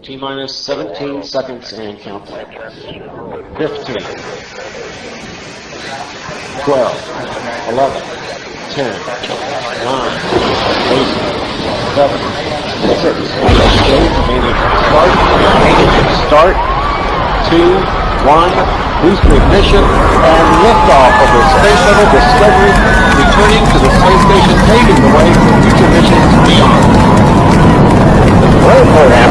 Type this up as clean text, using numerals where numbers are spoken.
T-minus 17 seconds and counting. 15, 12, 11, 10, 9, 8, 7, 6, 8, remaining start, 2, 1, booster ignition, and liftoff of the Space Shuttle Discovery, returning to the space station, paving the way for future missions beyond. Well, for